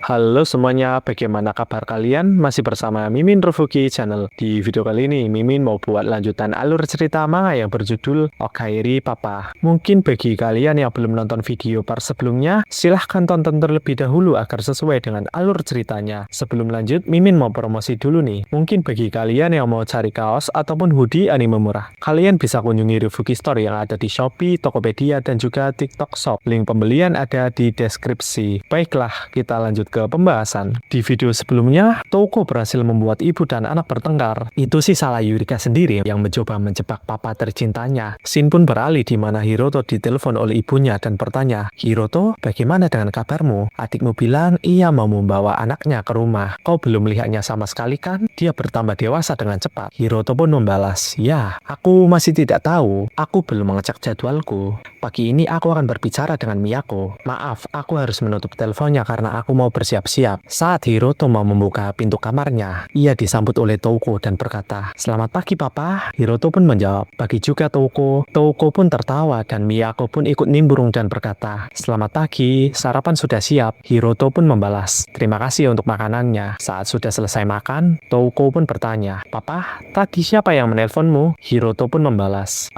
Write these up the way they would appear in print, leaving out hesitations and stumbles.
Halo semuanya, bagaimana kabar kalian? Masih bersama Mimin Rufuki Channel. Di video kali ini, Mimin mau buat lanjutan alur cerita manga yang berjudul Okairi Papa. Mungkin bagi kalian yang belum nonton video part sebelumnya, silahkan tonton terlebih dahulu agar sesuai dengan alur ceritanya. Sebelum lanjut, Mimin mau promosi dulu nih. Mungkin bagi kalian yang mau cari kaos ataupun hoodie anime murah, kalian bisa kunjungi Rufuki Store yang ada di Shopee, Tokopedia, dan juga TikTok Shop. Link pembelian ada di deskripsi. Baiklah, kita lanjut ke pembahasan. Di video sebelumnya, Touko berhasil membuat ibu dan anak bertengkar. Itu sih salah Yurika sendiri yang mencoba menjebak papa tercintanya. Scene pun beralih di mana Hiroto ditelepon oleh ibunya dan bertanya, "Hiroto, bagaimana dengan kabarmu? Adikmu bilang ia mau membawa anaknya ke rumah. Kau belum melihatnya sama sekali kan?" Dia bertambah dewasa dengan cepat. Hiroto pun membalas, "Ya, aku masih tidak tahu. Aku belum mengecek jadwalku. Pagi ini aku akan berbicara dengan Miyako. Maaf, aku harus menutup teleponnya karena aku mau bersiap-siap." Saat Hiroto mau membuka pintu kamarnya, ia disambut oleh Touko dan berkata, "Selamat pagi, Papa." Hiroto pun menjawab, "Pagi juga, Touko." Touko pun tertawa dan Miyako pun ikut nimbrung dan berkata, "Selamat pagi, sarapan sudah siap." Hiroto pun membalas, "Terima kasih untuk makanannya." Saat sudah selesai makan, Touko pun bertanya, "Papa, tadi siapa yang menelponmu?" Hiroto pun membalas,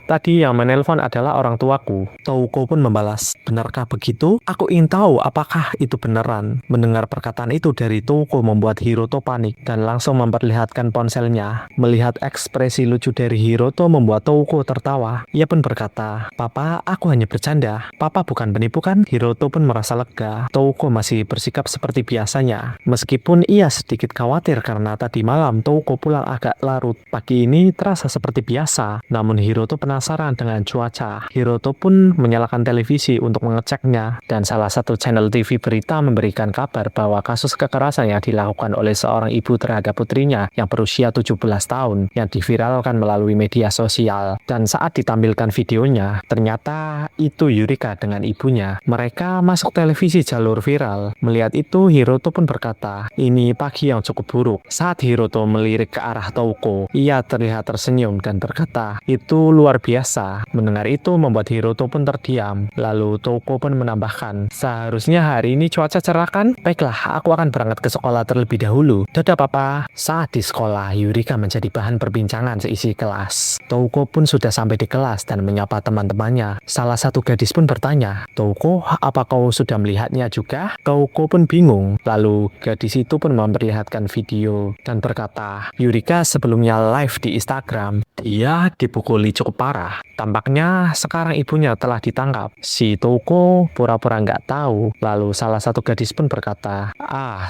tadi yang menelpon adalah orang tuaku." Touko pun membalas, "Benarkah begitu? Aku ingin tahu apakah itu beneran." Mendengar perkataan itu dari Touko membuat Hiroto panik dan langsung memperlihatkan ponselnya. Melihat ekspresi lucu dari Hiroto membuat Touko tertawa. Ia pun berkata, "Papa, aku hanya bercanda. Papa bukan penipu kan?" Hiroto pun merasa lega. Touko masih bersikap seperti biasanya. Meskipun ia sedikit khawatir karena tadi malam Touko pulang agak larut. Pagi ini terasa seperti biasa. Namun Hiroto penasaran dengan cuaca. Hiroto pun menyalakan televisi untuk mengeceknya. Dan salah satu channel TV berita memberikan kabar bahwa kasus kekerasan yang dilakukan oleh seorang ibu terhadap putrinya yang berusia 17 tahun yang diviralkan melalui media sosial. Dan saat ditampilkan videonya, ternyata itu Yurika dengan ibunya. Mereka masuk televisi jalur viral. Melihat itu, Hiroto pun berkata, "Ini pagi yang cukup buruk." Saat Hiroto melirik ke arah Touko, ia terlihat tersenyum dan berkata, "Itu luar biasa." Mendengar itu membuat Hiroto pun terdiam. Lalu Touko pun menambahkan, "Seharusnya hari ini cuaca cerah kan? Baiklah, aku akan berangkat ke sekolah terlebih dahulu. Dadah, Papa." Saat di sekolah, Yurika menjadi bahan perbincangan seisi kelas. Touko pun sudah sampai di kelas dan menyapa teman-temannya. Salah satu gadis pun bertanya, "Touko, apa kau sudah melihatnya juga?" Touko pun bingung. Lalu gadis itu pun memperlihatkan video dan berkata, "Yurika sebelumnya live di Instagram. Dia dipukuli cukup parah. Tampaknya sekarang ibunya telah ditangkap." Si Touko pura-pura nggak tahu. Lalu salah satu gadis pun berkata,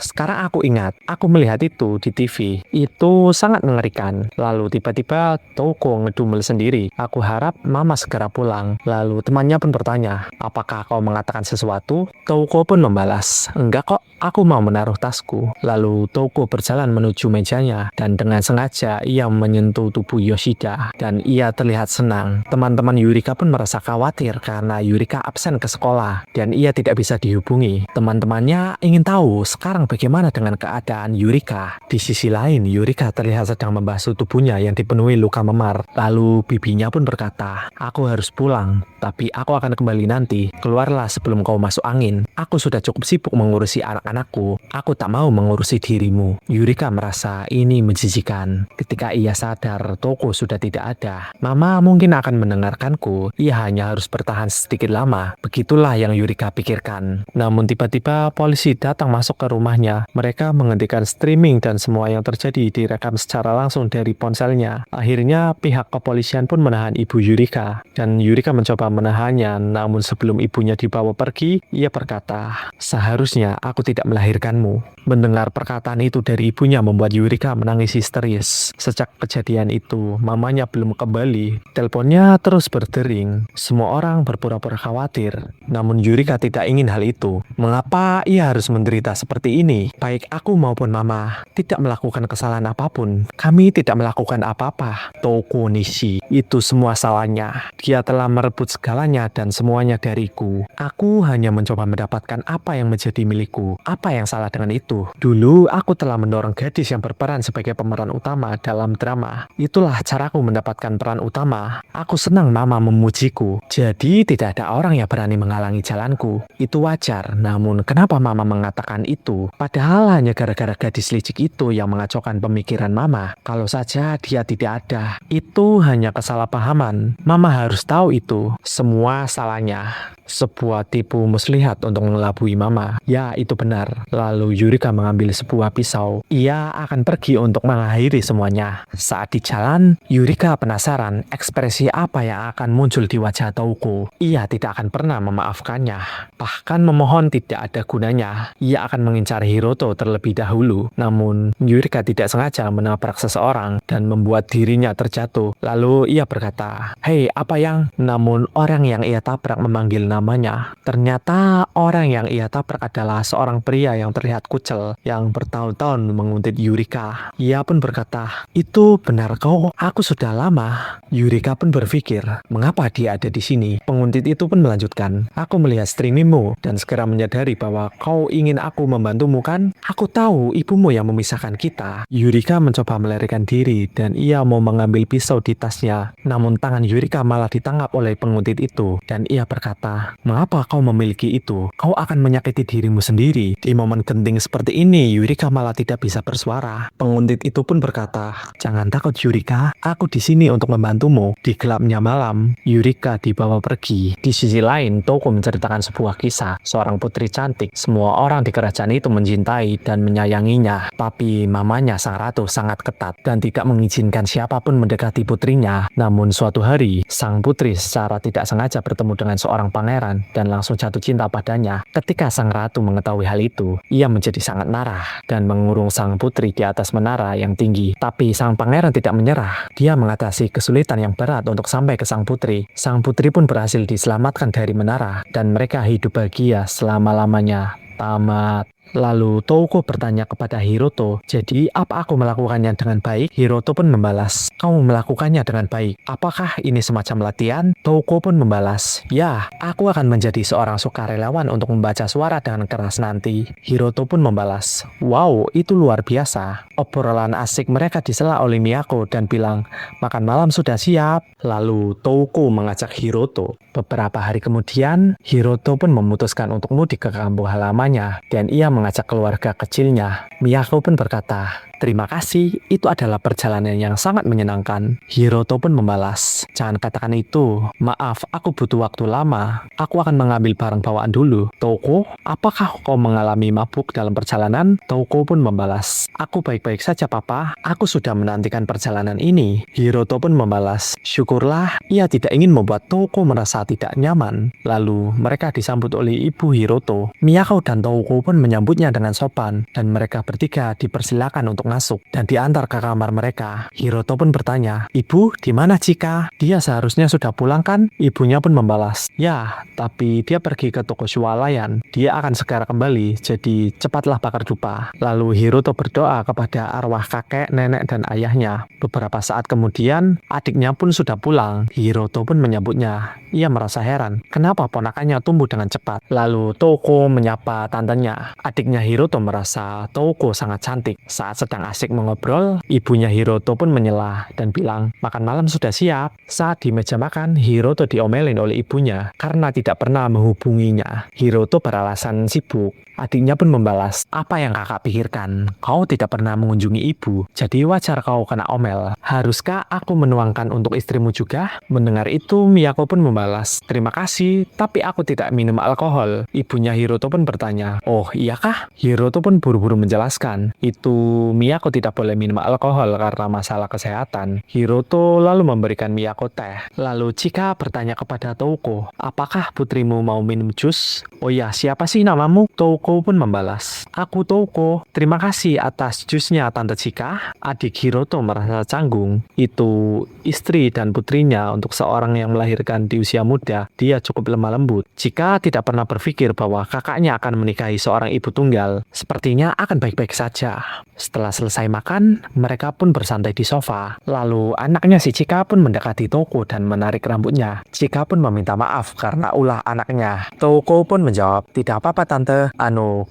"Sekarang aku ingat. Aku melihat itu di TV. Itu sangat mengerikan." Lalu tiba-tiba Touko ngedumel sendiri. "Aku harap mama segera pulang." Lalu temannya pun bertanya, "Apakah kau mengatakan sesuatu?" Touko pun membalas, "Enggak kok, aku mau menaruh tasku." Lalu Touko berjalan menuju mejanya dan dengan sengaja ia menyentuh tubuh Yoshida dan ia terlihat senang. Teman-teman Yurika pun merasa khawatir karena Yurika absen ke sekolah dan ia tidak bisa dihubungi. Teman-temannya ingin tahu sekarang bagaimana dengan keadaan Yurika. Di sisi lain, Yurika terlihat sedang membasuh tubuhnya yang dipenuhi luka memar. Lalu bibinya pun berkata, "Aku harus pulang, tapi aku akan kembali nanti. Keluarlah sebelum kau masuk angin. Aku sudah cukup sibuk mengurusi anak-anakku. Aku tak mau mengurusi dirimu." Yurika merasa ini menjijikan. Ketika ia sadar Touko sudah tidak ada, mama mungkin akan mendengarkanku. Ia hanya harus bertahan sedikit lama. Begitulah yang Yurika pikirkan. Namun tiba-tiba polisi datang masuk ke rumahnya. Mereka menghentikan streaming dan semua yang terjadi direkam secara langsung dari ponselnya. Akhirnya pihak kepolisian pun menahan ibu Yurika. Dan Yurika mencoba menahannya, namun sebelum ibunya dibawa pergi, ia berkata, "Seharusnya aku tidak melahirkanmu." Mendengar perkataan itu dari ibunya membuat Yurika menangis histeris. Sejak kejadian itu, mamanya belum kembali. Teleponnya terus berdering. Semua orang berpura-pura khawatir. Namun Yurika tidak ingin hal itu. Mengapa ia harus menderita seperti ini? Baik aku maupun mama tidak melakukan kesalahan apapun. Kami tidak melakukan apa-apa. Touko Nishi, Itu semua salahnya. Dia telah merebut segalanya dan semuanya dariku. Aku hanya mencoba mendapatkan apa yang menjadi milikku. Apa yang salah dengan itu? Dulu aku telah mendorong gadis yang berperan sebagai pemeran utama dalam drama. Itulah caraku mendapatkan peran utama. Aku senang mama memujiku. Jadi tidak ada orang yang berani menghalangi jalanku. Itu wajar. Namun kenapa mama mengatakan itu? Padahal hanya gara-gara gadis licik itu yang mengacaukan pemikiran mama. Kalau saja dia tidak ada. Itu hanya kesalahpahaman. Mama harus tahu itu. Semua salahnya. Sebuah tipu muslihat untuk mengelabui mama. Ya, itu benar. Lalu Yurika mengambil sebuah pisau. Ia akan pergi untuk mengakhiri semuanya. Saat di jalan, Yurika penasaran ekspresi apa yang akan muncul di wajah Touko. Ia tidak akan pernah memaafkannya. Bahkan memohon tidak ada gunanya. Ia akan mengincar Hiroto terlebih dahulu. Namun, Yurika tidak sengaja menabrak seseorang dan membuat dirinya terjatuh. Lalu ia berkata, "Hei, apa yang?" Namun orang yang ia tabrak memanggil namanya. Ternyata orang yang ia tabrak adalah seorang pria yang terlihat kucel yang bertahun-tahun menguntit Yurika. Ia pun berkata, "Itu benar kau? Aku sudah lama." Yurika pun berpikir, mengapa dia ada di sini? Penguntit itu pun melanjutkan, "Aku melihat streamingmu dan segera menyadari bahwa kau ingin aku membantumu kan? Aku tahu ibumu yang memisahkan kita." Yurika mencoba melarikan diri dan ia mau mengambil pisau di tasnya. Namun tangan Yurika malah ditangkap oleh penguntit itu dan ia berkata, "Mengapa kau memiliki itu? Kau akan menyakiti dirimu sendiri." Di momen genting seperti ini, Yurika malah tidak bisa bersuara. Penguntit itu pun berkata, "Jangan takut Yurika, aku di sini untuk membantumu." Di gelapnya malam, Yurika dibawa pergi. Di sisi lain, Touko menceritakan sebuah kisah. Seorang putri cantik, semua orang di kerajaan itu mencintai dan menyayanginya. Tapi mamanya sang ratu sangat ketat dan tidak mengizinkan siapapun mendekati putrinya. Namun suatu hari, sang putri secara tidak sengaja bertemu dengan seorang pangeran dan langsung jatuh cinta padanya. Ketika sang ratu mengetahui hal itu, ia menjadi sangat marah dan mengurung sang putri di atas menara yang tinggi. Tapi sang pangeran tidak menyerah. Dia mengatasi kesulitan yang berat untuk sampai ke sang putri. Sang putri pun berhasil diselamatkan dari menara dan mereka hidup bahagia selama-lamanya. Tamat. Lalu Touko bertanya kepada Hiroto, "Jadi apa aku melakukannya dengan baik?" Hiroto pun membalas, "Kamu melakukannya dengan baik. Apakah ini semacam latihan?" Touko pun membalas, "Ya, aku akan menjadi seorang sukarelawan untuk membaca suara dengan keras nanti." Hiroto pun membalas, "Wow, itu luar biasa." Obrolan asik mereka disela oleh Miyako dan bilang, "Makan malam sudah siap." Lalu Touko mengajak Hiroto. Beberapa hari kemudian, Hiroto pun memutuskan untuk mudik ke kampung halamannya dan ia mengajak keluarga kecilnya. Miyako pun berkata, "Terima kasih, itu adalah perjalanan yang sangat menyenangkan." Hiroto pun membalas, "Jangan katakan itu. Maaf, aku butuh waktu lama. Aku akan mengambil barang bawaan dulu." "Touko, apakah kau mengalami mabuk dalam perjalanan?" Touko pun membalas, "Aku baik-baik saja, Papa. Aku sudah menantikan perjalanan ini." Hiroto pun membalas, "Syukurlah, ia tidak ingin membuat Touko merasa tidak nyaman." Lalu mereka disambut oleh ibu Hiroto. Miyako dan Touko pun menyambutnya dengan sopan dan mereka bertiga dipersilakan untuk masuk dan diantar ke kamar mereka. Hiroto pun bertanya, "Ibu, di mana Chika? Dia seharusnya sudah pulang kan?" Ibunya pun membalas, "Ya, tapi dia pergi ke toko swalayan. Dia akan segera kembali, jadi cepatlah bakar dupa." Lalu Hiroto berdoa kepada arwah kakek, nenek, dan ayahnya. Beberapa saat kemudian, adiknya pun sudah pulang. Hiroto pun menyambutnya. Ia merasa heran, kenapa ponakannya tumbuh dengan cepat. Lalu Touko menyapa tantenya. Adiknya Hiroto merasa Touko sangat cantik. Saat sedang asik mengobrol, ibunya Hiroto pun menyela dan bilang, "Makan malam sudah siap." Saat di meja makan, Hiroto diomelin oleh ibunya karena tidak pernah menghubunginya. Hiroto beralasan sibuk. Adiknya pun membalas, "Apa yang kakak pikirkan? Kau tidak pernah mengunjungi ibu, jadi wajar kau kena omel. Haruskah aku menuangkan untuk istrimu juga?" Mendengar itu, Miyako pun membalas, "Terima kasih, tapi aku tidak minum alkohol." Ibunya Hiroto pun bertanya, "Oh iyakah?" Hiroto pun buru-buru menjelaskan, "Itu Miyako tidak boleh minum alkohol karena masalah kesehatan." Hiroto lalu memberikan Miyako teh. Lalu Chika bertanya kepada Touko, "Apakah putrimu mau minum jus?" "Oh ya, siapa sih namamu?" Touko pun membalas, "Aku Touko. Terima kasih atas jusnya Tante Chika." Adik Hiroto merasa canggung. Itu istri dan putrinya untuk seorang yang melahirkan di usia muda. Dia cukup lemah lembut. Chika tidak pernah berpikir bahwa kakaknya akan menikahi seorang ibu tunggal. Sepertinya akan baik-baik saja. Setelah selesai makan, mereka pun bersantai di sofa. Lalu anaknya si Chika pun mendekati Toko dan menarik rambutnya. Chika pun meminta maaf karena ulah anaknya. Toko pun menjawab, "Tidak apa-apa tante,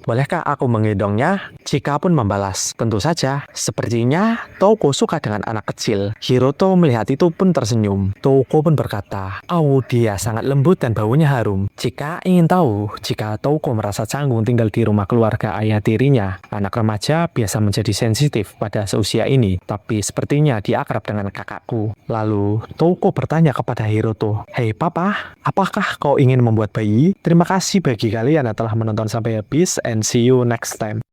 bolehkah aku menggendongnya?" Chika pun membalas, "Tentu saja." Sepertinya Toko suka dengan anak kecil. Hiroto melihat itu pun tersenyum. Toko pun berkata, "Oh, dia sangat lembut dan baunya harum." Chika ingin tahu jika Toko merasa canggung tinggal di rumah keluarga ayah tirinya. Anak remaja biasa menjadi sensitif pada seusia ini, tapi sepertinya dia akrab dengan kakakku. Lalu Toko bertanya kepada Hiroto, "Hei papa, apakah kau ingin membuat bayi?" Terima kasih bagi kalian yang telah menonton sampai habis, and see you next time.